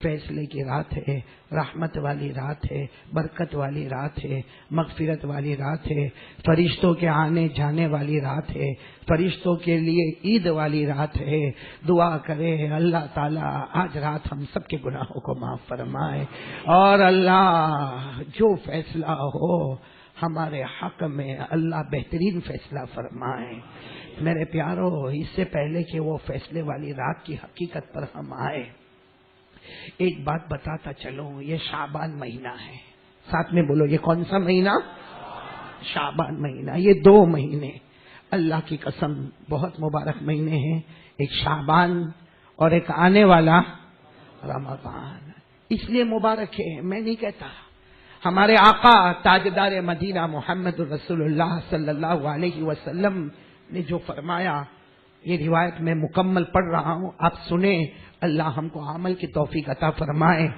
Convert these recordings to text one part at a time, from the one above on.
فیصلے کی رات ہے، رحمت والی رات ہے، برکت والی رات ہے، مغفرت والی رات ہے، فرشتوں کے آنے جانے والی رات ہے، فرشتوں کے لیے عید والی رات ہے۔ دعا کرے اللہ تعالیٰ آج رات ہم سب کے گناہوں کو معاف فرمائے، اور اللہ جو فیصلہ ہو ہمارے حق میں اللہ بہترین فیصلہ فرمائے۔ میرے پیارو، اس سے پہلے کہ وہ فیصلے والی رات کی حقیقت پر ہم آئے، ایک بات بتاتا چلوں، یہ شعبان مہینہ ہے، ساتھ میں بولو یہ کون سا مہینہ؟ شعبان مہینہ۔ یہ 2 مہینے اللہ کی قسم بہت مبارک مہینے ہیں، ایک شعبان اور ایک آنے والا رمضان، اس لیے مبارک ہے۔ میں نہیں کہتا، ہمارے آقا تاجدار مدینہ محمد رسول اللہ صلی اللہ علیہ وسلم نے جو فرمایا، یہ روایت میں مکمل پڑھ رہا ہوں، آپ سنیں، اللہ ہم کو عمل کی توفیق عطا فرمائے۔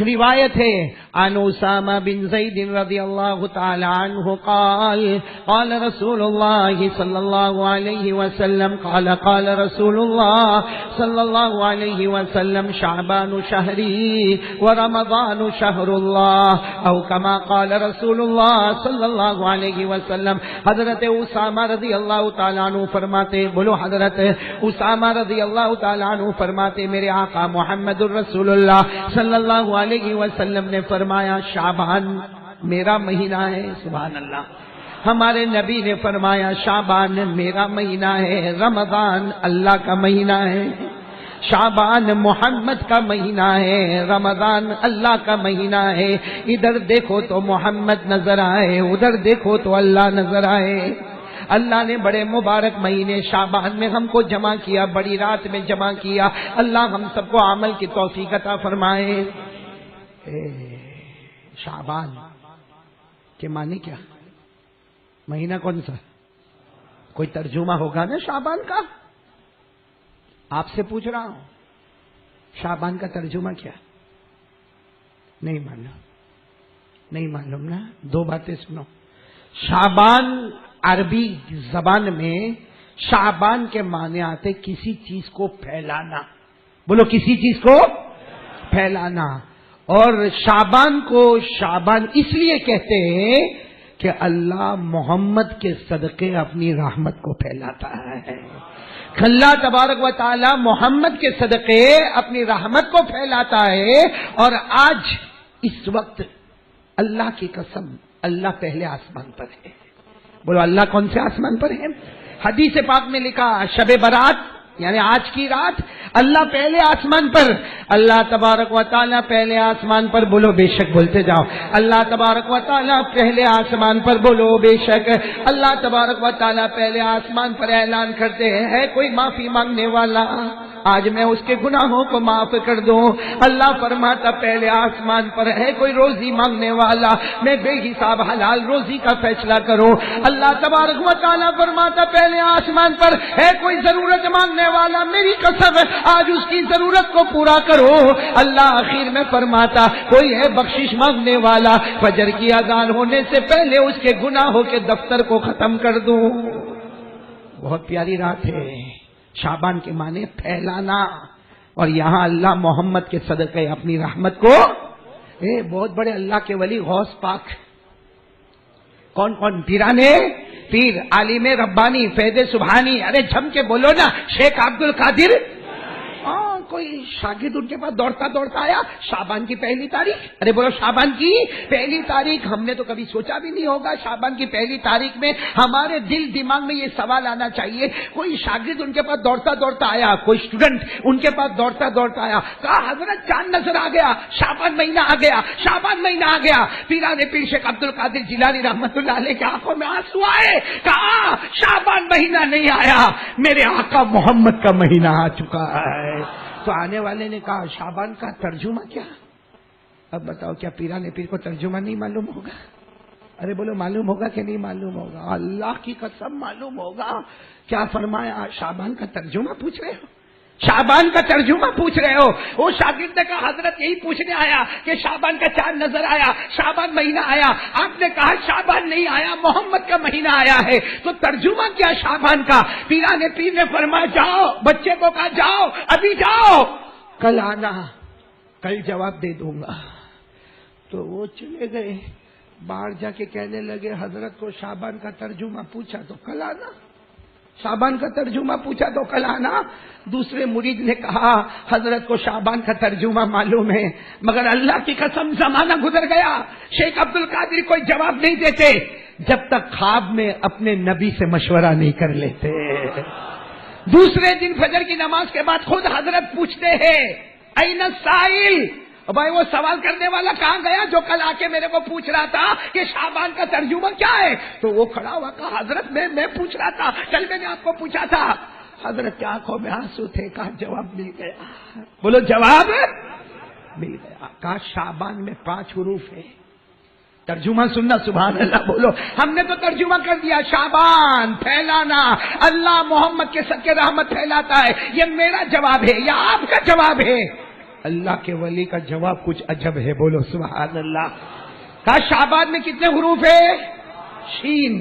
روایت ہے عن اسامہ بن زید رضی اللہ تعالی عنہ قال قال رسول اللہ صلی اللہ علیہ وسلم قال رسول اللہ صلی اللہ علیہ وسلم شعبان شہری ورمضان شہر اللہ او کما قال رسول اللہ صلی اللہ علیہ وسلم۔ حضرت اسامہ رضی اللہ تعالی عنہ فرماتے، بولو حضرت اسامہ رضی اللہ تعالی عنہ فرماتے، میرے آقا محمد الرسول اللہ صلی اللہ علیہ وسلم نے فرمایا شعبان میرا مہینہ ہے۔ سبحان اللہ۔ ہمارے نبی نے فرمایا شعبان میرا مہینہ ہے، رمضان اللہ کا مہینہ ہے، شعبان محمد کا مہینہ ہے، رمضان اللہ کا مہینہ ہے۔ ادھر دیکھو تو محمد نظر آئے، ادھر دیکھو تو اللہ نظر آئے۔ اللہ نے بڑے مبارک مہینے شعبان میں ہم کو جمع کیا، بڑی رات میں جمع کیا۔ اللہ ہم سب کو عمل کی توفیق عطا فرمائے۔ شعبان کے معنی کیا؟ مہینہ کون سا؟ کوئی ترجمہ ہوگا نا شعبان کا؟ آپ سے پوچھ رہا ہوں، شعبان کا ترجمہ کیا؟ نہیں معلوم؟ نہیں معلوم نا؟ 2 باتیں سنو۔ شعبان عربی زبان میں شعبان کے معنی آتے کسی چیز کو پھیلانا، بولو کسی چیز کو پھیلانا۔ اور شعبان کو شعبان اس لیے کہتے ہیں کہ اللہ محمد کے صدقے اپنی رحمت کو پھیلاتا ہے۔ اللہ تبارک و تعالی محمد کے صدقے اپنی رحمت کو پھیلاتا ہے۔ اور آج اس وقت اللہ کی قسم اللہ پہلے آسمان پر ہے۔ بولو اللہ کون سے آسمان پر ہے؟ حدیث پاک میں لکھا شب برات یعنی آج کی رات اللہ پہلے آسمان پر، اللہ تبارک و تعالیٰ پہلے آسمان پر، بولو بے شک، بولتے جاؤ، اللہ تبارک و تعالیٰ پہلے آسمان پر، بولو بے شک، اللہ تبارک و تعالیٰ پہلے آسمان پر اعلان کرتے ہیں ہے کوئی معافی مانگنے والا، آج میں اس کے گناہوں کو معاف کر دوں۔ اللہ فرماتا پہلے آسمان پر ہے کوئی روزی مانگنے والا، میں بے حساب حلال روزی کا فیصلہ کروں۔ اللہ تبارک و تعالیٰ فرماتا پہلے آسمان پر ہے کوئی ضرورت مانگنے والا، میری قسم آج اس کی ضرورت کو پورا کرو۔ اللہ آخر میں فرماتا کوئی ہے بخشش مانگنے والا، فجر کی اذان ہونے سے پہلے اس کے گناہوں کے دفتر کو ختم کر دوں۔ بہت پیاری رات ہے۔ شعبان کے معنی پھیلانا، اور یہاں اللہ محمد کے صدقے اپنی رحمت کو، بہت بڑے اللہ کے ولی غوث پاک کون کون؟ پیرانے پیر، عالم ربانی، فیض سبحانی، ارے جھم کے بولو نا، شیخ عبد القادر۔ کوئی شاگرد ان کے پاس دوڑتا دوڑتا آیا، شعبان کی پہلی تاریخ، ارے بولو شعبان کی پہلی تاریخ۔ ہم نے تو کبھی سوچا بھی نہیں ہوگا شعبان کی پہلی تاریخ میں ہمارے دل دماغ میں یہ سوال آنا چاہیے۔ کوئی شاگرد ان کے پاس دوڑتا دوڑتا آیا، کوئی اسٹوڈنٹ ان کے پاس دوڑتا دوڑتا آیا، کہا حضرت چاند نظر آ گیا، شعبان مہینہ آ گیا، شعبان مہینہ آ گیا۔ پیرانے پیر شیخ عبد القادر جیلانی رحمت اللہ علیہ کی آنکھوں میں آنسو آئے، کہا شعبان مہینہ نہیں آیا، میرے آقا محمد کا مہینہ آ چکا ہے۔ تو آنے والے نے کہا شعبان کا ترجمہ کیا؟ اب بتاؤ کیا پیرانے پیر کو ترجمہ نہیں معلوم ہوگا؟ ارے بولو معلوم ہوگا کہ نہیں معلوم ہوگا؟ اللہ کی قسم معلوم ہوگا۔ کیا فرمایا؟ شعبان کا ترجمہ پوچھ رہے ہو؟ شعبان کا ترجمہ پوچھ رہے ہو؟ وہ شاگرد نے کہا حضرت یہی پوچھنے آیا کہ شعبان کا چاند نظر آیا، شعبان مہینہ آیا، آپ نے کہا شعبان نہیں آیا، محمد کا مہینہ آیا ہے، تو ترجمہ کیا شعبان کا؟ پیرانے پیر نے فرمایا جاؤ، بچے کو کہا جاؤ، ابھی جاؤ، کل آنا، کل جواب دے دوں گا. تو وہ چلے گئے. باہر جا کے کہنے لگے حضرت کو شعبان کا ترجمہ پوچھا تو کل آنا. شعبان کا ترجمہ پوچھا تو کل آنا. دوسرے مرید نے کہا حضرت کو شعبان کا ترجمہ معلوم ہے مگر اللہ کی قسم زمانہ گزر گیا. شیخ عبد القادر کوئی جواب نہیں دیتے جب تک خواب میں اپنے نبی سے مشورہ نہیں کر لیتے. دوسرے دن فجر کی نماز کے بعد خود حضرت پوچھتے ہیں این السائل، بھائی وہ سوال کرنے والا کہاں گیا جو کل آ کے میرے کو پوچھ رہا تھا کہ شعبان کا ترجمہ کیا ہے؟ تو وہ کھڑا ہوا کہا حضرت میں پوچھ رہا تھا، کل میں نے آپ کو پوچھا تھا. حضرت کی آنکھوں میں آنسو تھے. کہا جواب مل گیا. بولو جواب مل گیا. کہا شعبان میں 5 حروف ہے. ترجمہ سننا سبحان اللہ بولو. ہم نے تو ترجمہ کر دیا شعبان پھیلانا، اللہ محمد کے صدقے رحمت پھیلاتا ہے. یہ میرا جواب ہے یا آپ کا جواب ہے؟ اللہ کے ولی کا جواب کچھ عجب ہے. بولو سبحان اللہ. کہا شعبان میں کتنے حروف ہے؟ شین،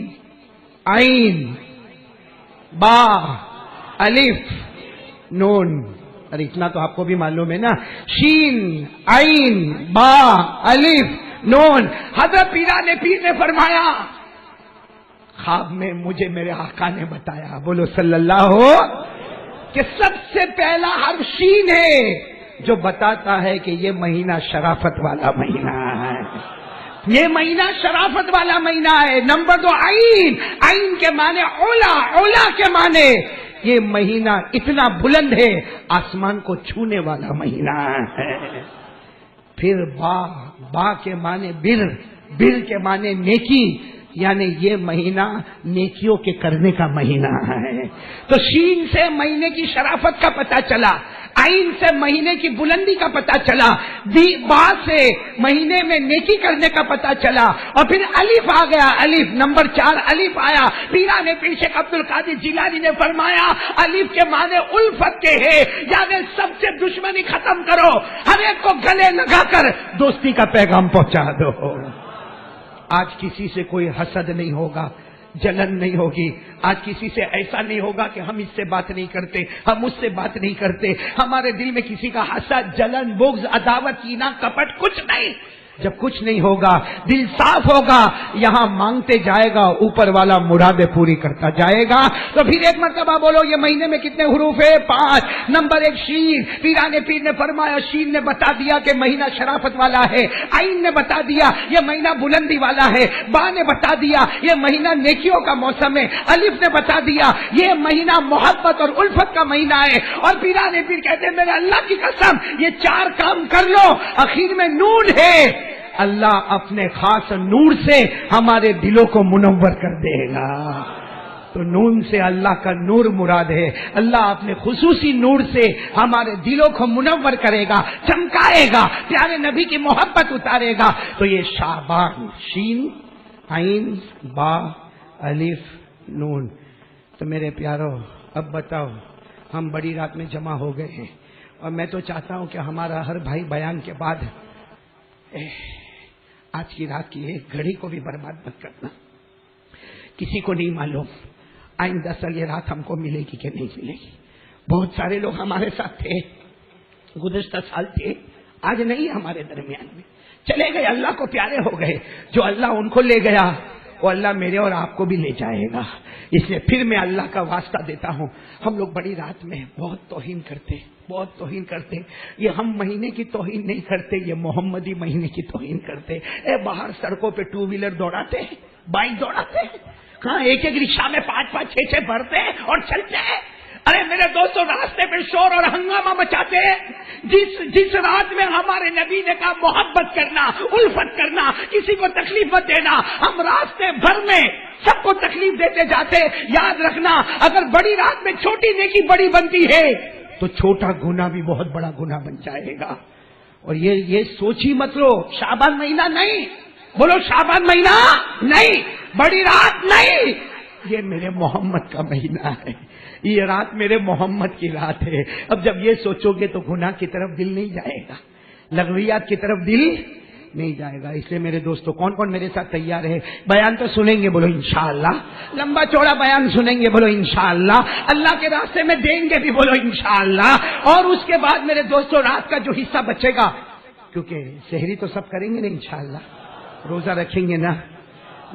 عین، با، الف، نون. ارے اتنا تو آپ کو بھی معلوم ہے نا. شین، عین، با، الف، نون. حضرت پیران پیر نے فرمایا خواب میں مجھے میرے آقا نے بتایا، بولو صلی اللہ ہو، کہ سب سے پہلا حرف شین ہے جو بتاتا ہے کہ یہ مہینہ شرافت والا مہینہ ہے. یہ مہینہ شرافت والا مہینہ ہے. نمبر 2 عین. عین کے معنی اولا، اولا کے معنی یہ مہینہ اتنا بلند ہے آسمان کو چھونے والا مہینہ ہے. پھر با، با کے معنی بر، بر کے معنی نیکی، یعنی یہ مہینہ نیکیوں کے کرنے کا مہینہ ہے. تو شین سے مہینے کی شرافت کا پتہ چلا، عین سے مہینے کی بلندی کا پتہ چلا، با سے مہینے میں نیکی کرنے کا پتہ چلا، اور پھر الف آ گیا. الف نمبر 4 الف آیا. پیران پیر شیخ عبد القادر جیلانی نے فرمایا الف کے معنی الفت کے ہے، یعنی سب سے دشمنی ختم کرو، ہر ایک کو گلے لگا کر دوستی کا پیغام پہنچا دو. آج کسی سے کوئی حسد نہیں ہوگا، جلن نہیں ہوگی. آج کسی سے ایسا نہیں ہوگا کہ ہم اس سے بات نہیں کرتے، ہم اس سے بات نہیں کرتے. ہمارے دل میں کسی کا حسد، جلن، بغض، عداوت، کینہ، کپٹ کچھ نہیں. جب کچھ نہیں ہوگا، دل صاف ہوگا، یہاں مانگتے جائے گا، اوپر والا مرادیں پوری کرتا جائے گا. تو پھر ایک مرتبہ بولو یہ مہینے میں کتنے حروف ہے؟ 5. نمبر 1 شین. پیران پیر نے فرمایا شین نے بتا دیا کہ مہینہ شرافت والا ہے، عین نے بتا دیا یہ مہینہ بلندی والا ہے، با نے بتا دیا یہ مہینہ نیکیوں کا موسم ہے، الف نے بتا دیا یہ مہینہ محبت اور الفت کا مہینہ ہے. اور پیران پیر کہتے ہیں میرے اللہ کی قسم یہ 4 کام کر لو، اخیر میں نون ہے، اللہ اپنے خاص نور سے ہمارے دلوں کو منور کر دے گا. تو نون سے اللہ کا نور مراد ہے. اللہ اپنے خصوصی نور سے ہمارے دلوں کو منور کرے گا، چمکائے گا، پیارے نبی کی محبت اتارے گا. تو یہ شعبان، شین، عین، با، الف، نون. تو میرے پیارو اب بتاؤ، ہم بڑی رات میں جمع ہو گئے ہیں اور میں تو چاہتا ہوں کہ ہمارا ہر بھائی بیان کے بعد آج کی رات کی ایک گھڑی کو بھی برباد مت کرنا. کسی کو نہیں معلوم آئندہ سال یہ رات ہم کو ملے گی کہ نہیں ملے گی. بہت سارے لوگ ہمارے ساتھ تھے، گزشتہ سال تھے، آج نہیں ہمارے درمیان میں، چلے گئے، اللہ کو پیارے ہو گئے. جو اللہ ان کو لے گیا وہ اللہ میرے اور آپ کو بھی لے جائے گا. اس لیے پھر میں اللہ کا واسطہ دیتا ہوں، ہم لوگ بڑی رات میں بہت توہین کرتے، بہت توہین کرتے. یہ ہم مہینے کی توہین نہیں کرتے، یہ محمدی مہینے کی توہین کرتے. باہر سڑکوں پہ 2 ویلر دوڑاتے، بائک دوڑاتے، ہاں ایک ایک رکشا میں 5-5 6-6 بھرتے اور چلتے ہیں. ارے میرے دوستوں راستے پہ شور اور ہنگامہ مچاتے ہیں. جس رات میں ہمارے نبی نے کہا محبت کرنا، الفت کرنا، کسی کو تکلیف مت دینا، ہم راستے بھر میں سب کو تکلیف دیتے جاتے. یاد رکھنا اگر بڑی رات میں چھوٹی نیکی بڑی بنتی ہے تو چھوٹا گناہ بھی بہت بڑا گناہ بن جائے گا. اور یہ سوچ ہی مت لو شعبان مہینہ نہیں، بولو شعبان مہینہ نہیں، بڑی رات نہیں، یہ میرے محمد کا مہینہ ہے، یہ رات میرے محمد کی رات ہے. اب جب یہ سوچو گے تو گناہ کی طرف دل نہیں جائے گا، لغویات کی طرف دل نہیں جائے گا. اس لیے میرے دوستوں کون کون میرے ساتھ تیار ہے؟ بیان تو سنیں گے، بولو انشاءاللہ. لمبا چوڑا بیان سنیں گے، بولو انشاءاللہ. اللہ کے راستے میں دیں گے بھی، بولو انشاءاللہ. اور اس کے بعد میرے دوستوں رات کا جو حصہ بچے گا کیونکہ سحری تو سب کریں گے نا انشاءاللہ, روزہ رکھیں گے نا,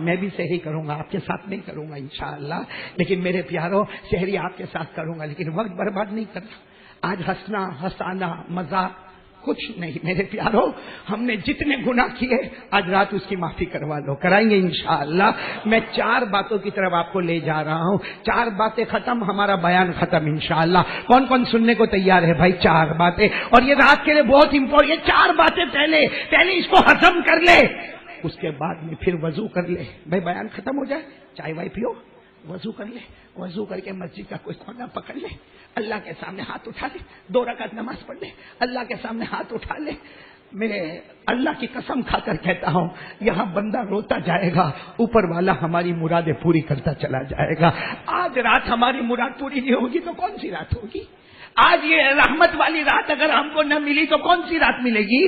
میں بھی سحری کروں گا, آپ کے ساتھ نہیں کروں گا انشاءاللہ, لیکن میرے پیاروں سحری آپ کے ساتھ کروں گا, لیکن وقت برباد نہیں کرنا. آج ہنسانا مذاق کچھ نہیں میرے پیاروں, ہم نے جتنے گناہ کیے آج رات اس کی معافی کروا لو, کرائیں گے انشاءاللہ. میں 4 باتوں کی طرف آپ کو لے جا رہا ہوں, 4 باتیں ختم, ہمارا بیان ختم انشاءاللہ. کون کون سننے کو تیار ہے بھائی؟ 4 باتیں, اور یہ رات کے لیے بہت امپورٹنٹ. یہ 4 باتیں پہلے اس کو ہضم کر لے, اس کے بعد میں پھر وضو کر لے. بھائی بیان ختم ہو جائے, چائے وائے پیو, وضو کر لے, وضو کر کے مسجد کا کوئی کونا پکڑ لے, اللہ کے سامنے ہاتھ اٹھا لے, 2 رکعت نماز پڑھ لے, اللہ کے سامنے ہاتھ اٹھا لے. میں اللہ کی قسم کھا کر کہتا ہوں, یہاں بندہ روتا جائے گا, اوپر والا ہماری مرادیں پوری کرتا چلا جائے گا. آج رات ہماری مراد پوری نہیں ہوگی تو کون سی رات ہوگی؟ آج یہ رحمت والی رات اگر ہم کو نہ ملی تو کون سی رات ملے گی؟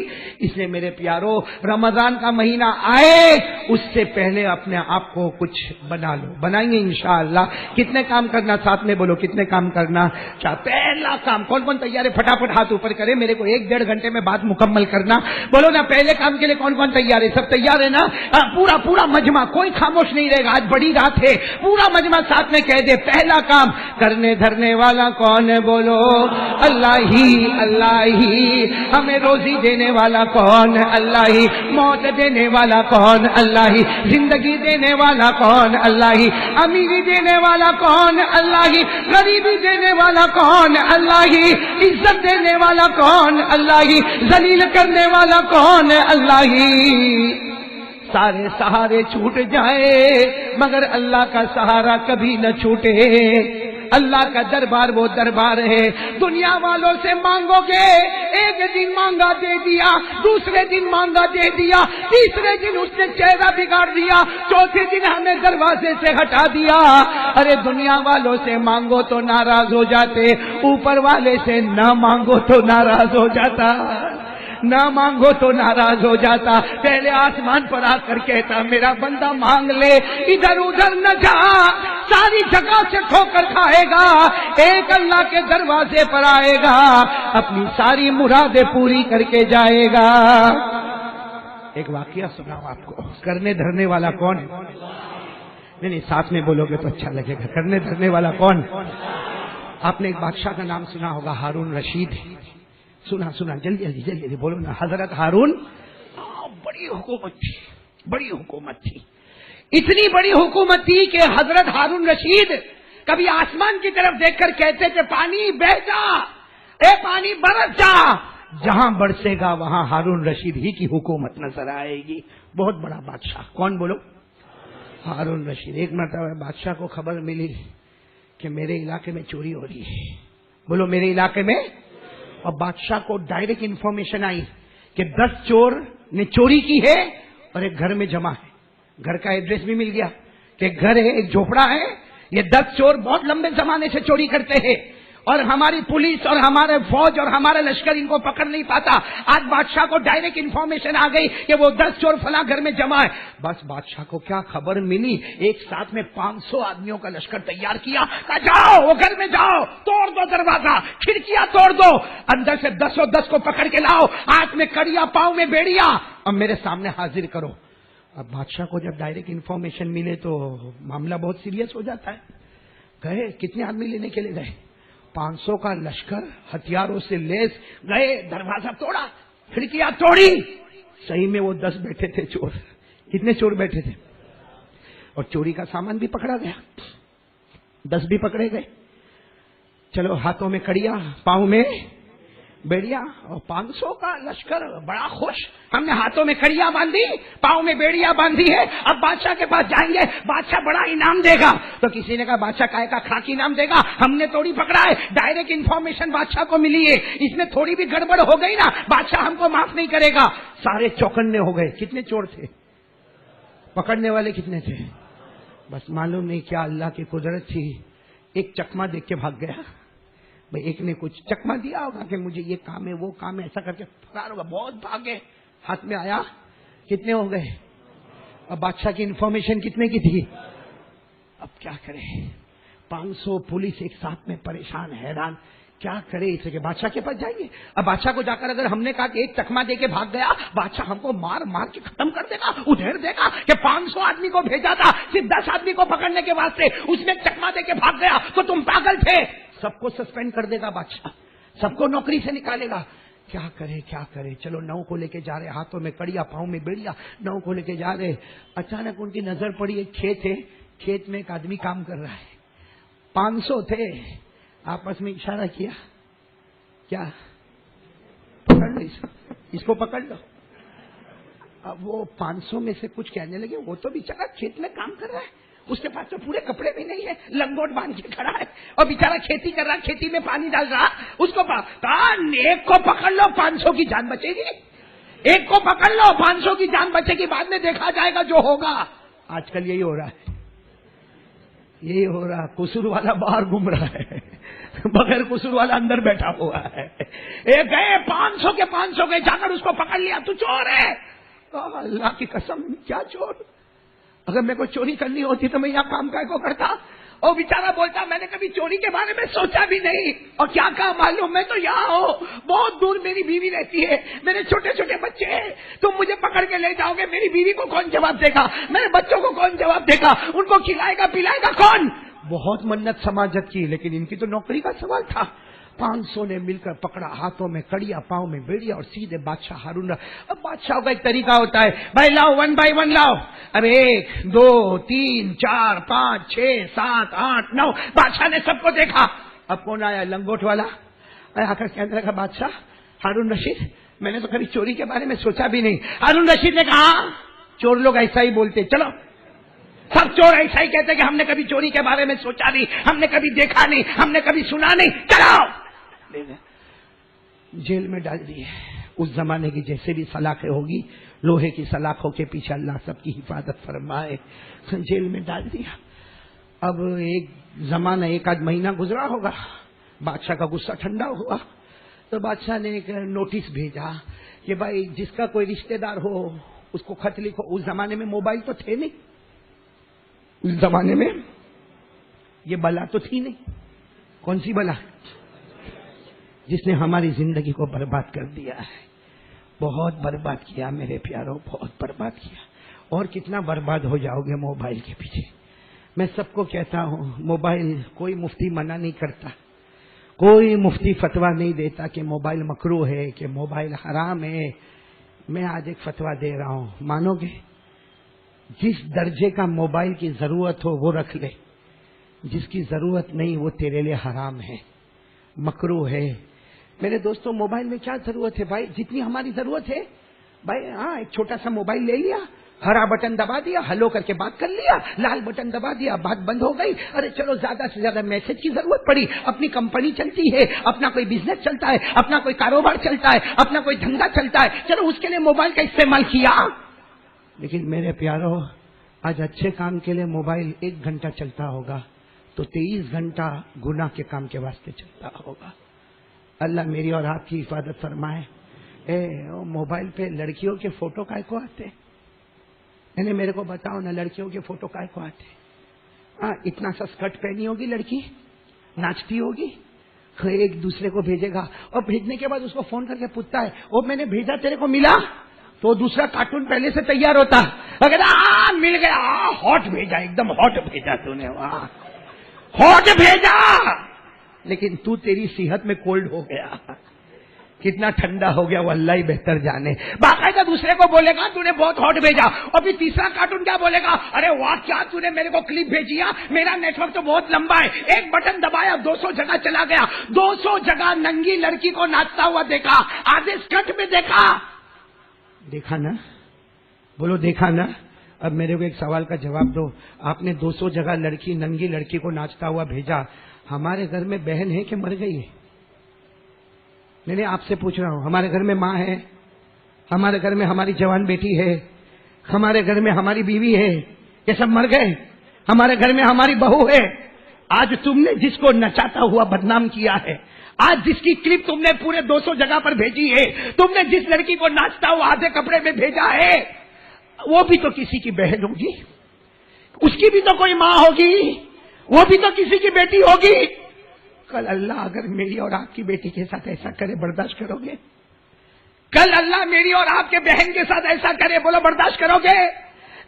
اس لیے میرے پیاروں, رمضان کا مہینہ آئے اس سے پہلے اپنے آپ کو کچھ بنا لو. بنائیں گے انشاءاللہ. کتنے کام کرنا ساتھ میں بولو, کتنے کام کرنا؟ پہلا کام, کون کون تیار ہے فٹافٹ ہاتھ اوپر کرے, میرے کو 1-1.5 گھنٹے میں بات مکمل کرنا. بولو نا پہلے کام کے لیے کون کون تیار ہے؟ سب تیار ہے نا؟ پورا مجمع, کوئی خاموش نہیں رہے گا, آج بڑی رات ہے. پورا مجمع ساتھ میں کہہ دے, پہلا کام کرنے دھرنے والا کون ہے؟ بولو اللہ ہی. ہمیں روزی دینے والا کون؟ اللہ ہی. موت دینے والا کون؟ اللہ ہی. زندگی دینے والا کون؟ اللہ ہی. امیری دینے والا کون؟ اللہ ہی. غریبی دینے والا کون؟ اللہ ہی. عزت دینے والا کون؟ اللہ ہی. ذلیل کرنے والا کون؟ اللہ ہی. سارے سہارے چھوٹ جائے مگر اللہ کا سہارا کبھی نہ چھوٹے. اللہ کا دربار وہ دربار ہے. دنیا والوں سے مانگو گے, ایک دن مانگا دے دیا, دوسرے دن مانگا دے دیا, تیسرے دن اس نے چہرہ بگاڑ دیا, چوتھے دن ہمیں دروازے سے ہٹا دیا. ارے دنیا والوں سے مانگو تو ناراض ہو جاتے, اوپر والے سے نہ مانگو تو ناراض ہو جاتا, نہ مانگو تو ناراض ہو جاتا. پہلے آسمان پر آ کر کہتا, میرا بندہ مانگ لے, ادھر ادھر نہ جا, ساری جگہ سے ٹھوکر کھائے گا, ایک اللہ کے دروازے پر آئے گا, اپنی ساری مرادیں پوری کر کے جائے گا. ایک واقعہ سناؤں آپ کو. کرنے دھرنے والا کون ہے؟ نہیں ساتھ میں بولو گے تو اچھا لگے گا. کرنے دھرنے والا کون؟ آپ نے ایک بادشاہ کا نام سنا ہوگا, ہارون رشید. سنا جلدی بولو نا. حضرت ہارون, بڑی حکومت تھی, اتنی بڑی حکومت تھی کہ حضرت ہارون رشید کبھی آسمان کی طرف دیکھ کر کہتے تھے, پانی بہہ جا, اے پانی برس جا. جہاں برسے گا وہاں ہارون رشید ہی کی حکومت نظر آئے گی. بہت بڑا بادشاہ. کون بولو؟ ہارون رشید. ایک مرتبہ بادشاہ کو خبر ملی کہ میرے علاقے میں چوری ہو رہی ہے. بولو میرے علاقے میں. اور بادشاہ کو ڈائریکٹ انفارمیشن آئی کہ 10 چور نے چوری کی ہے اور ایک گھر میں جمع ہے. گھر کا ایڈریس بھی مل گیا کہ گھر ہے, ایک جھوپڑا ہے, یہ 10 چور بہت لمبے زمانے سے چوری کرتے ہیں اور ہماری پولیس اور ہمارے فوج اور ہمارا لشکر ان کو پکڑ نہیں پاتا. آج بادشاہ کو ڈائریکٹ انفارمیشن آ گئی کہ وہ 10 چور فلاں گھر میں جمع ہے. بس بادشاہ کو کیا خبر ملی, ایک ساتھ میں 500 آدمیوں کا لشکر تیار کیا, کہا جاؤ وہ گھر میں جاؤ, توڑ دو دروازہ, کھڑکیاں توڑ دو, اندر سے 10 کو پکڑ کے لاؤ, ہاتھ میں کڑیا, پاؤں میں بیڑیا, اب میرے سامنے حاضر کرو. اب بادشاہ کو جب ڈائریکٹ انفارمیشن ملے تو معاملہ بہت سیریس ہو جاتا ہے. گئے, کتنے آدمی لینے کے لیے گئے؟ 500 کا لشکر ہتھیاروں سے لیس گئے, دروازہ توڑا, کھڑکیاں توڑی. صحیح میں وہ 10 بیٹھے تھے چور. کتنے چور بیٹھے تھے؟ اور چوری کا سامان بھی پکڑا گیا, 10 بھی پکڑے گئے. چلو ہاتھوں میں کڑیا, پاؤں میں بیڑیا, اور 500 کا لشکر بڑا خوش. ہم نے ہاتھوں میں کڑیاں باندھی, پاؤں میں بیڑیا باندھی ہے, اب بادشاہ کے پاس جائیں گے, بادشاہ بڑا انعام دے گا. تو کسی نے کہا بادشاہ کائے کا خاک انعام دے گا, ہم نے تھوڑی پکڑا ہے, ڈائریکٹ انفارمیشن بادشاہ کو ملی ہے, اس میں تھوڑی بھی گڑبڑ ہو گئی نا بادشاہ ہم کو معاف نہیں کرے گا. سارے چوکنے ہو گئے. کتنے چور تھے؟ پکڑنے والے کتنے تھے؟ بس معلوم نہیں کیا اللہ کی قدرت تھی, ایک چکما دیکھ کے بھاگ گیا. بھائی ایک نے کچھ چکما دیا ہوگا کہ مجھے یہ کام ہے وہ کام ہے, ایسا کر کے فرار ہوگا. بہت بھاگے, ہاتھ میں آیا, کتنے ہو گئے؟ اب بادشاہ کی انفارمیشن کتنے کی تھی؟ اب کیا کرے؟ 500 پولیس ایک ساتھ میں پریشان حیران, کیا کرے اسے کہ بادشاہ کے پاس جائیں گے. اب بادشاہ کو جا کر اگر ہم نے کہا کہ ایک چکما دے کے بھاگ گیا, بادشاہ ہم کو مار مار کے ختم کر دے گا, ادھر دے گا کہ 500 آدمی کو بھیجا تھا صرف 10 آدمی کو پکڑنے کے واسطے, اس میں چکما دے کے بھاگ گیا تو تم پاگل تھے. سب کو سسپینڈ کر دے گا بادشاہ, سب کو نوکری سے نکالے گا. کیا کرے کیا کرے. چلو نو کو لے کے جا رہے, ہاتھوں میں کڑیا پاؤں میں بیڑیا, نو کو لے کے جا رہے. اچانک ان کی نظر پڑی ایک کھیت ہے, کھیت میں ایک آدمی کام کر رہا ہے. 500 تھے, آپس میں اشارہ کیا, کیا پکڑ لو اس کو پکڑ لو. اب وہ 500 میں سے کچھ کہنے لگے, وہ تو بیچارہ کھیت میں کام کر رہا ہے, اس کے پاس تو پورے کپڑے بھی نہیں ہے, لنگوٹ باندھ کے کھڑا ہے اور بیچارہ کھیتی کر رہا, کھیتی میں پانی ڈال رہا. اس کو ایک کو پکڑ لو 500 کی جان بچے گی, ایک کو پکڑ لو 500 کی جان بچے گی, بعد میں دیکھا جائے گا جو ہوگا. آج کل یہی ہو رہا ہے, یہی ہو رہا. قصور والا باہر گھوم رہا ہے, بغیر قصور والا اندر بیٹھا ہوا ہے. ایک گئے 500 کے 500 گئے, جا کر اس کو پکڑ لیا, تو چور ہے. اللہ کی قسم, کیا چور. اگر میرے کو چوری کرنی ہوتی تو میں یہاں کام کائے کو کرتا. اور بیچارہ بولتا میں نے کبھی چوری کے بارے میں سوچا بھی نہیں, اور کیا کہا معلوم, میں تو یہاں ہوں, بہت دور میری بیوی رہتی ہے, میرے چھوٹے چھوٹے بچے ہیں, تم مجھے پکڑ کے لے جاؤ گے, میری بیوی کو کون جواب دے گا, میرے بچوں کو کون جواب دے گا, ان کو کھلائے گا پلائے گا کون. بہت منت سماجت کی, لیکن ان کی تو نوکری کا سوال تھا. 500 نے مل کر پکڑا, ہاتھوں میں کڑیا پاؤں میں بیڑیا, اور سیدھے بادشاہ ہارون. اب بادشاہ کا ایک طریقہ ہوتا ہے, بھائی لاؤ 1 by 1 لاؤ. اب 1 2 3 4 5 6 7 8 9, بادشاہ نے سب کو دیکھا. اب کون آیا, لنگوٹ والا آ کر کہنے لگا, بادشاہ ہارون رشید, میں نے تو کبھی چوری کے بارے میں سوچا بھی نہیں. ہارون رشید نے کہا, چور لوگ ایسا ہی بولتے, چلو سب چور ایسا ہی کہتے کہ ہم نے کبھی چوری کے بارے میں سوچا نہیں, ہم نے کبھی دیکھا نہیں, ہم نے کبھی سنا نہیں, چلو. جیل میں ڈال دیے. اس زمانے کی جیسے بھی سلاخیں ہوگی, لوہے کی سلاخوں کے پیچھے اللہ سب کی حفاظت فرمائے, جیل میں ڈال دیا. اب ایک زمانہ, ایک آدھ مہینہ گزرا ہوگا, بادشاہ کا غصہ ٹھنڈا ہوا تو بادشاہ نے ایک نوٹس بھیجا کہ بھائی جس کا کوئی رشتہ دار ہو اس کو خط لکھو. اس زمانے میں موبائل تو تھے نہیں, اس زمانے میں یہ بلا تو تھی نہیں. کون سی بلا, جس نے ہماری زندگی کو برباد کر دیا ہے. بہت برباد کیا میرے پیاروں, بہت برباد کیا. اور کتنا برباد ہو جاؤ گے موبائل کے پیچھے. میں سب کو کہتا ہوں, موبائل کوئی مفتی منع نہیں کرتا, کوئی مفتی فتوا نہیں دیتا کہ موبائل مکروہ ہے, کہ موبائل حرام ہے. میں آج ایک فتوا دے رہا ہوں, مانو گے؟ جس درجے کا موبائل کی ضرورت ہو وہ رکھ لے, جس کی ضرورت نہیں وہ تیرے لیے حرام ہے, مکروہ ہے. میرے دوستوں, موبائل میں کیا ضرورت ہے بھائی, جتنی ہماری ضرورت ہے بھائی. ہاں, ایک چھوٹا سا موبائل لے لیا, ہرا بٹن دبا دیا, ہلو کر کے بات کر لیا, لال بٹن دبا دیا, بات بند ہو گئی. ارے چلو زیادہ سے زیادہ میسج کی ضرورت پڑی, اپنی کمپنی چلتی ہے, اپنا کوئی بزنس چلتا ہے, اپنا کوئی کاروبار چلتا ہے, اپنا کوئی دھندا چلتا ہے, چلو اس کے لیے موبائل کا استعمال کیا. لیکن میرے پیاروں, آج اچھے کام کے لیے موبائل 1 گھنٹہ چلتا ہوگا تو 23 گھنٹہ گناہ کے کام کے واسطے چلتا ہوگا. اللہ میری اور آپ کی حفاظت فرمائے. موبائل پہ لڑکیوں کے فوٹو کائے کو آتے, یعنی میرے کو بتاؤ نا, لڑکیوں کے فوٹو کائے کو آتے. ہاں, اتنا سا اسکرٹ پہنی ہوگی لڑکی, ناچتی ہوگی, ایک دوسرے کو بھیجے گا, اور بھیجنے کے بعد اس کو فون کر کے پوچھتا ہے, وہ میں نے بھیجا تیرے کو ملا؟ تو دوسرا کارٹون پہلے سے تیار ہوتا, اگر مل گیا, ہاٹ بھیجا, ایک دم ہاٹ بھیجا تو نے, ہاٹ بھیجا, لیکن تو تیری صحت میں کولڈ ہو گیا, کتنا ٹھنڈا ہو گیا وہ اللہ ہی بہتر جانے. باقاعدہ دوسرے کو بولے گا تو نے بہت ہاٹ بھیجا, اور پھر تیسرا کارٹون کیا بولے گا, ارے واہ کیا تو نے میرے کو کلپ بھیجی, میرا نیٹ ورک تو بہت لمبا ہے, ایک بٹن دبایا 200 جگہ چلا گیا, 200 جگہ ننگی لڑکی کو ناچتا ہوا دیکھا, آدھے اسکرٹ میں دیکھا. دیکھا نا, بولو دیکھا نا. اب میرے کو ایک سوال کا جواب دو, آپ نے 200 جگہ لڑکی, ننگی لڑکی کو ناچتا ہوا بھیجا, ہمارے گھر میں بہن ہے کہ مر گئی ہے؟ میں آپ سے پوچھ رہا ہوں. ہمارے گھر میں ماں ہے, ہمارے گھر میں ہماری جوان بیٹی ہے, ہمارے گھر میں ہماری بیوی ہے, یہ سب مر گئے. ہمارے گھر میں ہماری بہو ہے. آج تم نے جس کو نچاتا ہوا بدنام کیا ہے, آج جس کی کلپ تم نے پورے 200 جگہ پر بھیجی ہے, تم نے جس لڑکی کو ناچتا ہوا آدھے کپڑے میں بھیجا ہے, وہ بھی تو کسی کی بہن ہوگی, اس کی بھی تو کوئی ماں ہوگی, وہ بھی تو کسی کی بیٹی ہوگی. کل اللہ اگر میری اور آپ کی بیٹی کے ساتھ ایسا کرے برداشت کرو گے؟ کل اللہ میری اور آپ کے بہن کے ساتھ ایسا کرے، بولو برداشت کرو گے؟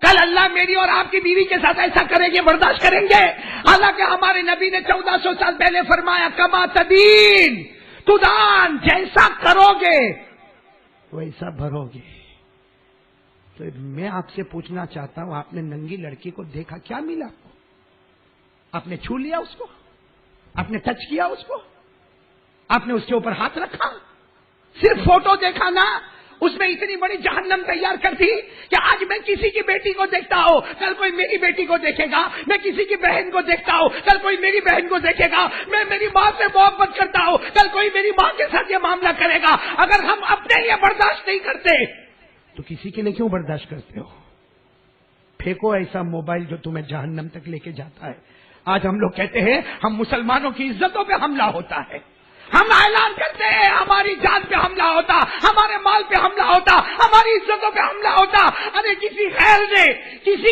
کل اللہ میری اور آپ کی بیوی کے ساتھ ایسا کرے گے، برداشت کریں گے؟ حالانکہ ہمارے نبی نے 1400 سال پہلے فرمایا کما تدین تدان، جیسا کرو گے ویسا بھرو گے۔ تو میں آپ سے پوچھنا چاہتا ہوں، آپ نے ننگی لڑکی کو دیکھا، کیا ملا آپ کو؟ آپ نے چھو لیا اس کو؟ آپ نے ٹچ کیا اس کو؟ آپ نے اس کے اوپر ہاتھ رکھا؟ صرف فوٹو دیکھا نا، اس میں اتنی بڑی جہنم تیار کر دی کہ آج میں کسی کی بیٹی کو دیکھتا ہوں، کل کوئی میری بیٹی کو دیکھے گا، میں کسی کی بہن کو دیکھتا ہوں، کل کوئی میری بہن کو دیکھے گا، میں میری ماں سے محبت کرتا ہوں، کل کوئی میری ماں کے ساتھ یہ معاملہ کرے گا۔ اگر ہم اپنے لیے برداشت نہیں کرتے تو کسی کے لیے کیوں برداشت کرتے ہو؟ پھینکو ایسا موبائل جو تمہیں جہنم تک لے کے جاتا ہے۔ آج ہم لوگ کہتے ہیں ہم مسلمانوں کی عزتوں پہ حملہ ہوتا ہے، ہم اعلان کرتے ہیں ہماری جان پہ حملہ ہوتا، ہمارے مال پہ حملہ ہوتا، ہماری عزتوں پہ حملہ ہوتا۔ ارے کسی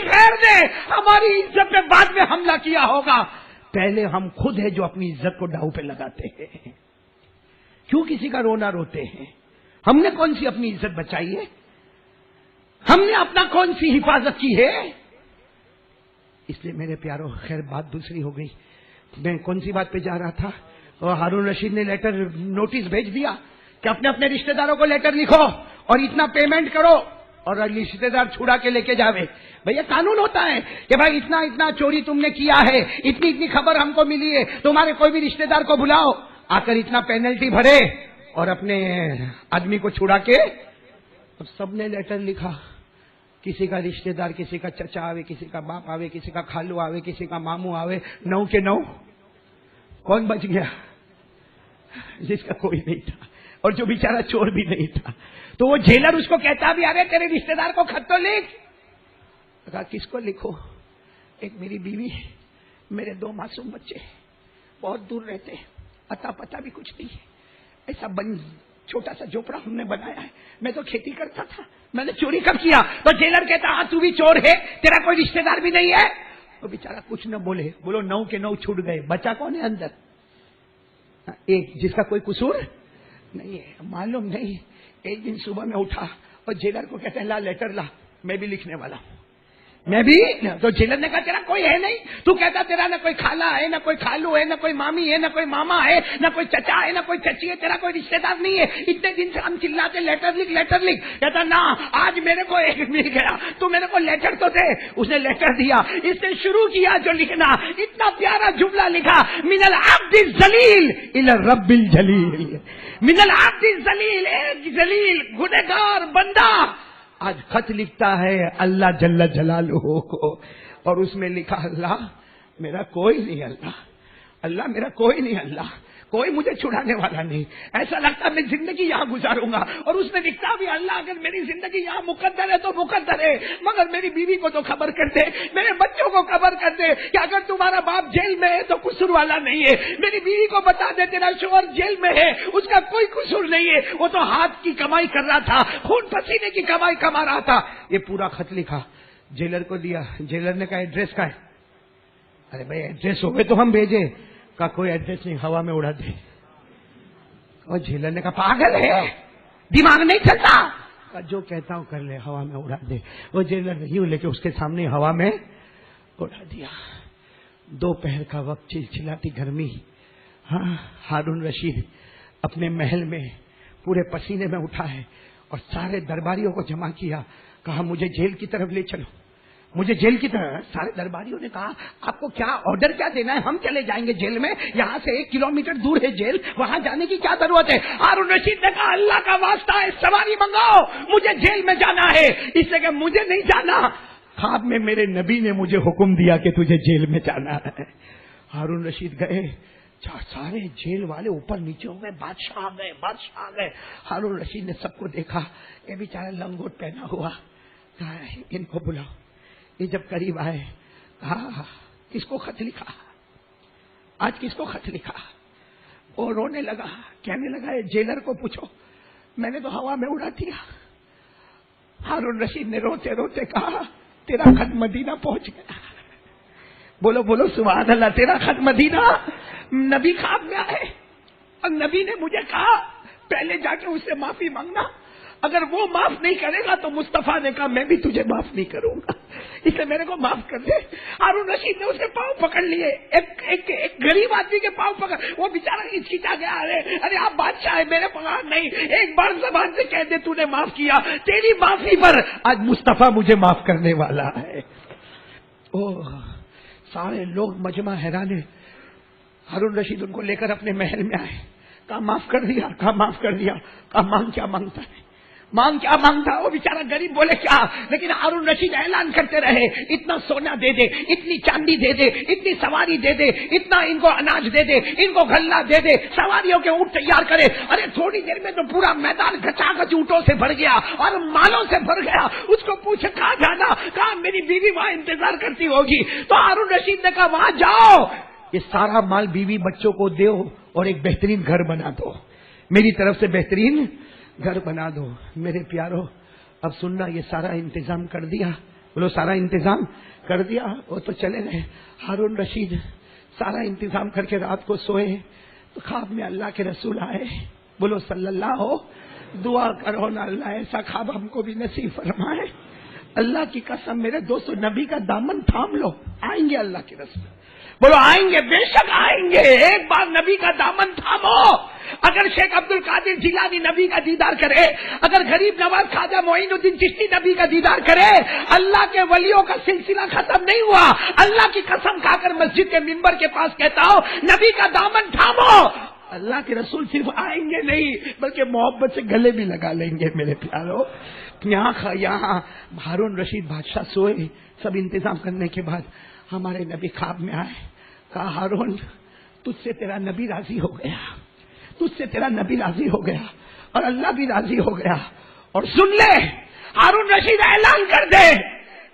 غیر نے ہماری عزت پہ بعد میں حملہ کیا ہوگا، پہلے ہم خود ہیں جو اپنی عزت کو داؤ پہ لگاتے ہیں۔ کیوں کسی کا رونا روتے ہیں؟ ہم نے کون سی اپنی عزت بچائی ہے؟ ہم نے اپنا کون سی حفاظت کی ہے؟ اس لیے میرے پیاروں، خیر بات دوسری ہو گئی۔ میں کون سی بات پہ جا رہا تھا؟ اور ہارون رشید نے لیٹر نوٹس بھیج دیا کہ اپنے اپنے رشتہ داروں کو لیٹر لکھو اور اتنا پیمنٹ کرو اور رشتہ دار چھڑا کے لے کے جاوے۔ بھئی یہ قانون ہوتا ہے کہ بھائی اتنا چوری تم نے کیا ہے، اتنی خبر ہم کو ملی ہے، تمہارے کوئی بھی رشتہ دار کو بلاؤ، آ کر اتنا پینلٹی بھرے اور اپنے آدمی کو چھڑا کے۔ اب سب نے لیٹر لکھا، کسی کا رشتہ دار، کسی کا چچا آوے، کسی کا باپ آوے، کسی کا خالو آوے، کسی کا ماموں آوے، 9 کے 9 کون بچ گیا؟ جس کا کوئی نہیں تھا اور جو بیچارہ چور بھی نہیں تھا۔ تو وہ جیلر اس کو کہتا بھی ارے تیرے رشتہ دار کو خط تو لکھ۔ کہا کس کو لکھو؟ ایک میری بیوی، میرے 2 معصوم بچے، بہت دور رہتے، اتا پتا بھی کچھ نہیں ہے، ایسا چھوٹا سا جھوپڑا ہم نے بنایا ہے، میں تو کھیتی کرتا تھا، میں نے چوری کب کیا؟ تو جیلر کہتا ہاں تو بھی چور ہے، تیرا کوئی رشتہ دار بھی نہیں ہے؟ وہ بیچارہ کچھ نہ بولے، بولو 9 کے 9 چھوٹ گئے، بچا کون ہے اندر؟ ایک جس کا کوئی قصور نہیں ہے، معلوم نہیں۔ ایک دن صبح میں اٹھا اور جیلر کو کہتے ہیں لا لیٹر لا، میں بھی لکھنے والا ہوں، میں بھی۔ تو جیلر نے کہا تیرا کوئی ہے نہیں؟ تو کہتا تیرا نہ کوئی خالہ ہے، نہ کوئی خالو ہے، نہ کوئی مامی ہے، نہ کوئی ماما ہے، نہ کوئی چچا ہے، نہ کوئی چچی ہے، تیرا کوئی رشتہ دار نہیں ہے، اتنے دن سے ہم چلاتے لیٹر لکھ لیٹر لکھ۔ کہتا نہ، آج میرے کو ایک مل گیا، تو میرے کو لیٹر تو دے۔ اس نے لیٹر دیا، اس نے شروع کیا جو لکھنا، اتنا پیارا جملہ لکھا، من العبد الذلیل الی الرب الجلیل، من العبد الذلیل، ایک ذلیل گنہگار بندہ آج خط لکھتا ہے اللہ جل جلالہ کو، اور اس میں لکھا اللہ میرا کوئی نہیں، اللہ میرا کوئی نہیں، اللہ کوئی مجھے چھڑانے والا نہیں، ایسا لگتا میں زندگی یہاں گزاروں گا۔ اور اس میں لکھتا بھی اللہ اگر میری زندگی یہاں مقدر ہے تو مقدر ہے، مگر میری بیوی کو تو خبر کر دے، میرے بچوں کو خبر کر دے کہ اگر تمہارا باپ جیل میں ہے تو قصور والا نہیں ہے، میری بیوی کو بتا دے تیرا شوہر جیل میں ہے، اس کا کوئی قصور نہیں ہے، وہ تو ہاتھ کی کمائی کر رہا تھا، خون پسینے کی کمائی کما رہا تھا۔ یہ پورا خط لکھا، جیلر کو دیا، جیلر نے کہا ایڈریس کا ہے؟ ارے بھائی ایڈریس ہوئے تو ہم بھیجے۔ کا کوئی ایڈریس نہیں، ہوا میں اڑا دے۔ اور جیلر نے کہا پاگل ہے، دماغ نہیں چلتا؟ جو کہتا ہوں کر لے، ہوا میں اڑا دے۔ وہ جیلر نے یوں لے کے اس کے سامنے ہوا میں اڑا دیا۔ دوپہر کا وقت، چلچلاتی گرمی، ہاں ہارون رشید اپنے محل میں پورے پسینے میں اٹھا ہے اور سارے درباریوں کو جمع کیا، کہا مجھے جیل کی طرف لے چلو، مجھے جیل کی طرف۔ سارے درباریوں نے کہا آپ کو کیا آرڈر کیا دینا ہے، ہم چلے جائیں گے جیل میں، یہاں سے 1 کلومیٹر دور ہے جیل، وہاں جانے کی کیا ضرورت ہے؟ ہارون رشید نے کہا اللہ کا واسطہ ہے سواری منگاؤ، مجھے جیل میں جانا ہے۔ اس لیے کہ مجھے نہیں جانا، خواب میں میرے نبی نے مجھے حکم دیا کہ تجھے جیل میں جانا ہے۔ ہارون رشید گئے، سارے جیل والے اوپر نیچے ہو گئے، بادشاہ آ گئے۔ ہارون رشید نے سب کو دیکھا، یہ بیچارہ لنگوٹ پہنا ہوا، کہا ان کو بلاؤ۔ یہ جب قریب آئے، کہا کس کو خط لکھا، آج کس کو خط لکھا؟ وہ رونے لگا، کہنے لگا جیلر کو پوچھو، میں نے تو ہوا میں اڑا دیا۔ ہارون رشید نے روتے روتے کہا تیرا خط مدینہ پہنچ گیا۔ بولو بولو سبحان اللہ، تیرا خط مدینہ نبی خواب میں آئے اور نبی نے مجھے کہا پہلے جا کے اس سے معافی مانگنا، اگر وہ معاف نہیں کرے گا تو مصطفیٰ نے کہا میں بھی تجھے معاف نہیں کروں گا، اس لیے میرے کو معاف کر دے۔ ہارون رشید نے اس کے پاؤں پکڑ لیے، ایک غریب آدمی کے پاؤں پکڑ، وہ بیچارہ ہچکچا گیا، ارے آپ بادشاہ ہے، میرے پاس نہیں، ایک بار زبان سے کہہ دے تو نے معاف کیا، تیری معافی پر آج مصطفیٰ مجھے معاف کرنے والا ہے۔ سارے لوگ مجمع حیران ہے۔ ہارون رشید ان کو لے کر اپنے محل میں آئے، کہا معاف کر دیا، کہا معاف کر دیا، کہا مانگ کیا مانگتا ہے، مانگ کیا مانگتا؟ وہ بیچارہ غریب بولے کیا، لیکن ہارون رشید اعلان کرتے رہے اتنا سونا دے دے، اتنی چاندی دے دے، اتنی سواری دے دے، اتنا ان کو اناج دے دے، ان کو غلہ دے دے، سواریوں کے اونٹ تیار کرے۔ ارے تھوڑی دیر میں تو پورا میدان گچا گچ اونٹوں سے بھر گیا اور مالوں سے بھر گیا۔ اس کو پوچھے کہاں جانا، کہا میری بیوی وہاں انتظار کرتی ہوگی۔ تو ہارون رشید نے کہا وہاں جاؤ، یہ سارا مال بیوی بچوں کو دو اور ایک بہترین گھر بنا دو، میری طرف سے بہترین گھر بنا دو۔ میرے پیارو اب سننا، یہ سارا انتظام کر دیا، بولو سارا انتظام کر دیا۔ وہ تو چلے گئے، ہارون رشید سارا انتظام کر کے رات کو سوئے تو خواب میں اللہ کے رسول آئے، بولو صلی اللہ ہو، دعا کرو نا اللہ ایسا خواب ہم کو بھی نصیب فرمائے۔ اللہ کی قسم میرے دوستو، نبی کا دامن تھام لو، آئیں گے اللہ کے رسول، بولو آئیں گے، بے شک آئیں گے۔ ایک بار نبی کا دامن تھامو، اگر شیخ عبد القادر جیلانی نبی کا دیدار کرے، اگر غریب نواز خواجہ معین الدین چشتی نبی کا دیدار کرے، اللہ کے ولیوں کا سلسلہ ختم نہیں ہوا۔ اللہ کی قسم کھا کر مسجد کے منبر کے پاس کہتا ہوں، نبی کا دامن تھامو، اللہ کے رسول صرف آئیں گے نہیں بلکہ محبت سے گلے بھی لگا لیں گے۔ میرے پیارو یہاں ہارون رشید بادشاہ سوئے، سب انتظام کرنے کے بعد ہمارے نبی خواب میں آئے، کہا ہارون تجھ سے تیرا نبی راضی ہو گیا، تجھ سے تیرا نبی راضی ہو گیا اور اللہ بھی راضی ہو گیا۔ اور سن لے، ہارون رشید اعلان کر دے،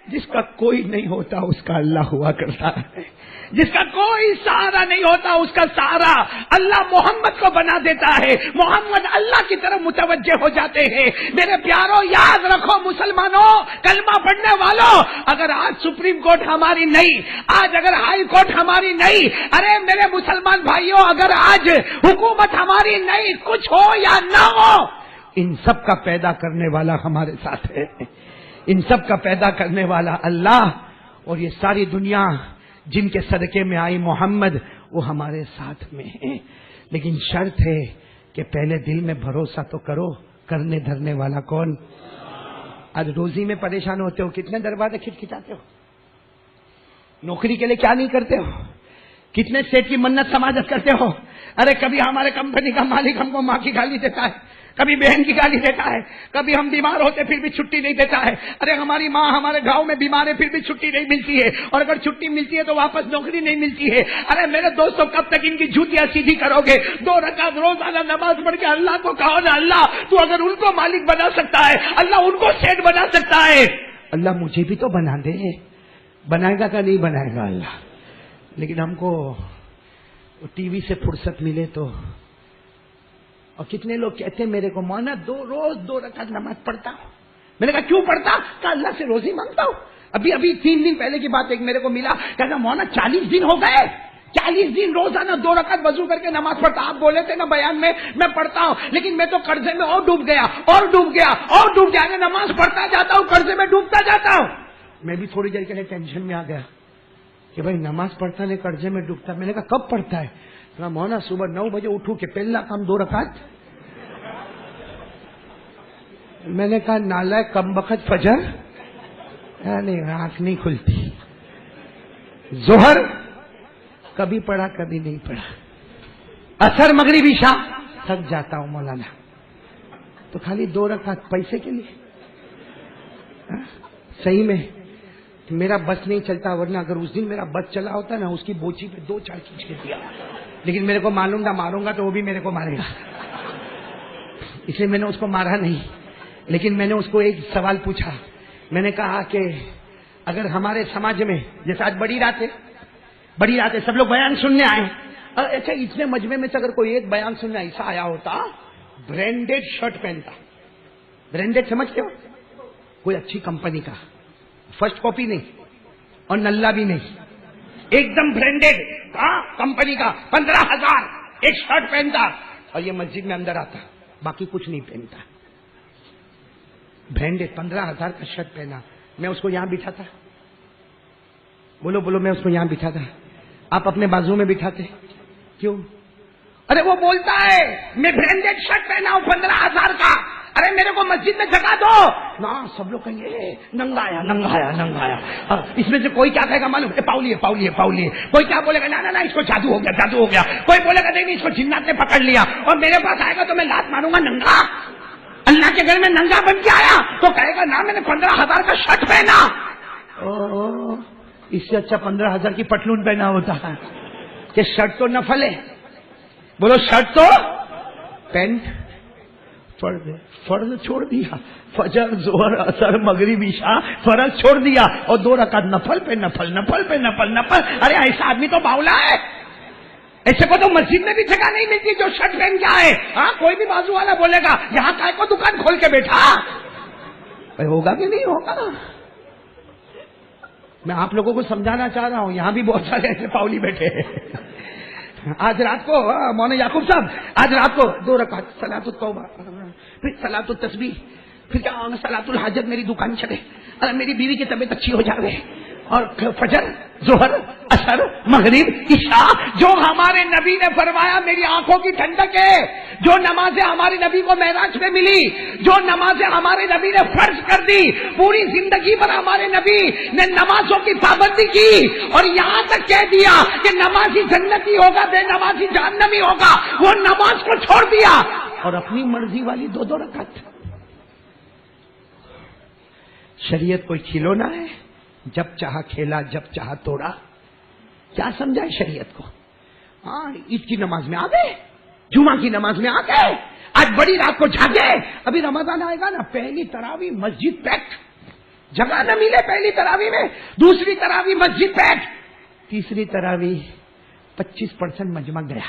جس کا کوئی نہیں ہوتا اس کا اللہ ہوا کرتا ہے، جس کا کوئی سہارا نہیں ہوتا اس کا سہارا اللہ محمد کو بنا دیتا ہے، محمد اللہ کی طرف متوجہ ہو جاتے ہیں۔ میرے پیاروں یاد رکھو مسلمانوں، کلمہ پڑھنے والوں، اگر آج سپریم کورٹ ہماری نہیں، آج اگر ہائی کورٹ ہماری نہیں، ارے میرے مسلمان بھائیوں اگر آج حکومت ہماری نہیں، کچھ ہو یا نہ ہو، ان سب کا پیدا کرنے والا ہمارے ساتھ ہے، ان سب کا پیدا کرنے والا اللہ، اور یہ ساری دنیا جن کے صدقے میں آئی محمد وہ ہمارے ساتھ میں ہیں، لیکن شرط ہے کہ پہلے دل میں بھروسہ تو کرو، کرنے دھرنے والا کون؟ آج روزی میں پریشان ہوتے ہو، کتنے دروازے کھٹکھٹاتے ہو، نوکری کے لیے کیا نہیں کرتے ہو، کتنے سیٹ کی منت سماجت کرتے ہو۔ ارے کبھی ہمارے کمپنی کا مالک ہم کو ماں کی گالی دیتا ہے، کبھی بہن کی گالی دیتا ہے، کبھی ہم بیمار ہوتے پھر بھی چھٹی نہیں دیتا ہے۔ ارے ہماری ماں ہمارے گاؤں میں بیمار ہے پھر بھی چھٹی نہیں ملتی ہے، اور اگر چھٹی ملتی ہے تو واپس نوکری نہیں ملتی ہے۔ ارے میرے دوستوں کب تک ان کی جھوٹیاں سیدھی کرو گے؟ 2 رکعت روزانہ نماز پڑھ کے اللہ کو کہو نا، اللہ تو اگر ان کو مالک بنا سکتا ہے، اللہ ان کو سیٹ بنا سکتا ہے، اللہ مجھے بھی تو بنا دے۔ بنائے گا کہ نہیں بنائے گا اللہ؟ لیکن ہم کو ٹی وی سے فرصت ملے تو، اور کتنے لوگ کہتے ہیں میرے کو مولانا روز 2 رکعت نماز پڑھتا ہوں۔ میں نے کہا کیوں پڑھتا؟ کہا اللہ سے روزی مانگتا ہوں۔ ابھی 3 دن پہلے کی بات ایک میرے کو ملا، کہتا مولانا 40 دن ہو گئے، 40 دن روزانہ 2 رکعت وضو کر کے نماز پڑھتا۔ آپ بولے تھے نا بیان میں پڑھتا ہوں، لیکن میں تو قرضے میں اور ڈوب گیا اور ڈوب گیا اور ڈوب گیا، نماز پڑھتا جاتا ہوں قرضے میں ڈوبتا جاتا ہوں۔ میں بھی تھوڑی دیر کے لیے ٹینشن میں آ گیا کہ بھائی نماز پڑھتا نہیں قرضے میں ڈوبتا۔ میں نے کہا کب پڑھتا ہے؟ مولانا صبح 9 بجے اٹھوں کہ پہلا کام 2 رکعت۔ میں نے کہا نالائق کم بخت فجر نہیں، آنکھ نہیں کھلتی، ظہر کبھی پڑھا کبھی نہیں پڑھا، عصر مغرب عشاء تھک جاتا ہوں مولانا، تو خالی 2 رکعت پیسے کے لیے؟ صحیح میں میرا بس نہیں چلتا، ورنہ اگر اس دن میرا بس چلا ہوتا نا، اس کی بوچھی پہ 2 4 کھینچ کے دیا، لیکن میرے کو معلوم تھا ماروں گا تو وہ بھی میرے کو مارے گا، اس لیے میں نے اس کو مارا نہیں۔ لیکن میں نے اس کو ایک سوال پوچھا، میں نے کہا کہ اگر ہمارے سماج میں جیسے آج بڑی رات ہے سب لوگ بیان سننے آئے، اچھا اتنے مجمع میں سے اگر کوئی ایک بیان سننے ایسا آیا ہوتا برانڈیڈ شرٹ پہنتا، برانڈیڈ سمجھتے ہو، کوئی اچھی کمپنی کا، فرسٹ کاپی نہیں اور نلہ بھی نہیں، ایک دم برانڈیڈ کمپنی کا 15,000 ایک شرٹ پہنتا اور یہ مسجد میں اندر آتا، باقی کچھ نہیں پہنتا. برانڈیڈ 15,000 کا شرٹ پہنا. میں اس کو یہاں بٹھاتا. بولو میں اس کو یہاں بٹھاتا. آپ اپنے بازو میں بٹھاتے کیوں؟ ارے وہ بولتا ہے میں برانڈیڈ شرٹ پہنا ہوں 15,000 کا، ارے میرے کو مسجد میں جگہ دو نا. سب لوگ کہیں گے ننگا آیا. اس میں سے کوئی کیا کہے گا معلوم ہے؟ پاؤلی ہے. کوئی کیا بولے گا نا اس کو جادو ہو گیا. کوئی بولے گا نہیں اس کو جنات نے پکڑ لیا. اور میرے پاس آئے گا تو میں لات ماروں گا. ننگا اللہ کے گھر میں ننگا بن کے آیا تو کہے گا نا میں نے 15,000 کا شرٹ پہنا. اس سے اچھا 15,000 کی پٹلون پہنا ہوتا ہے کہ شرٹ تو نفل ہے. بولو شرٹ تو پینٹ فرض چھوڑ دیا. فجر ظہر عصر مغرب عشاء فرض چھوڑ دیا اور 2 رکعت نفل پہ نفل. ارے ایسا آدمی تو باولا ہے. ایسے کو تو مسجد میں بھی جگہ نہیں ملتی جو شرٹ پہن کے آئے. کوئی بھی بازو والا بولے گا یہاں کائے کو دکان کھول کے بیٹھا. ہوگا کہ نہیں ہوگا؟ میں آپ لوگوں کو سمجھانا چاہ رہا ہوں. یہاں بھی بہت سارے ایسے پاؤلی بیٹھے ہیں. آج رات کو مولانا یعقوب صاحب آج رات کو 2 رکعت صلاۃ التوبہ، پھر صلاۃ التسبیح، پھر کیا صلاۃ الحاجت، میری دکان چلے، میری بیوی کی طبیعت اچھی ہو جائے، اور فجر ظہر عصر مغرب عشاء. جو ہمارے نبی نے فرمایا میری آنکھوں کی ٹھنڈک ہے. جو نمازیں ہمارے نبی کو معراج میں ملی، جو نمازیں ہمارے نبی نے فرض کر دی، پوری زندگی پر ہمارے نبی نے نمازوں کی پابندی کی اور یہاں تک کہہ دیا کہ نمازی جنتی ہوگا بے نمازی جہنمی ہوگا. وہ نماز کو چھوڑ دیا اور اپنی مرضی والی 2 رکعت. شریعت کوئی کھلونا ہے؟ جب چاہا کھیلا جب چاہا توڑا. کیا سمجھائے شریعت کو؟ عید کی نماز میں آ گئے، جمعہ کی نماز میں آ گئے، آج بڑی رات کو جاگے. ابھی رمضان آئے گا نا، پہلی تراویح مسجد پیک، جگہ نہ ملے پہلی تراویح میں، دوسری تراویح مسجد پیک، تیسری تراویح 25% مجمع گیا،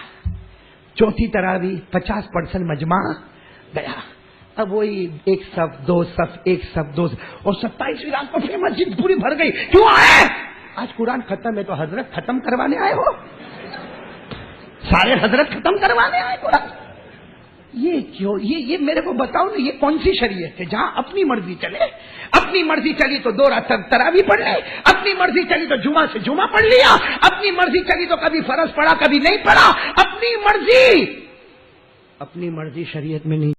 چوتھی تراویح 50% مجمع گیا. اب وہی 1 صف 2 صف 1 صف 2 صف، اور 27ویں رات کو پھر مسجد پوری بھر گئی. کیوں آئے؟ آج قرآن ختم ہے تو حضرت ختم کروانے آئے ہو؟ سارے حضرت ختم کروانے آئے قرآن؟ یہ کیوں؟ یہ میرے کو بتاؤ نا، یہ کون سی شریعت ہے جہاں اپنی مرضی چلے؟ اپنی مرضی چلی تو 2 رکعت تراویح پڑھ لی، اپنی مرضی چلی تو جمعہ سے جمعہ پڑھ لیا، اپنی مرضی چلی تو کبھی فرض پڑھا کبھی نہیں پڑھا. اپنی مرضی شریعت میں نہیں.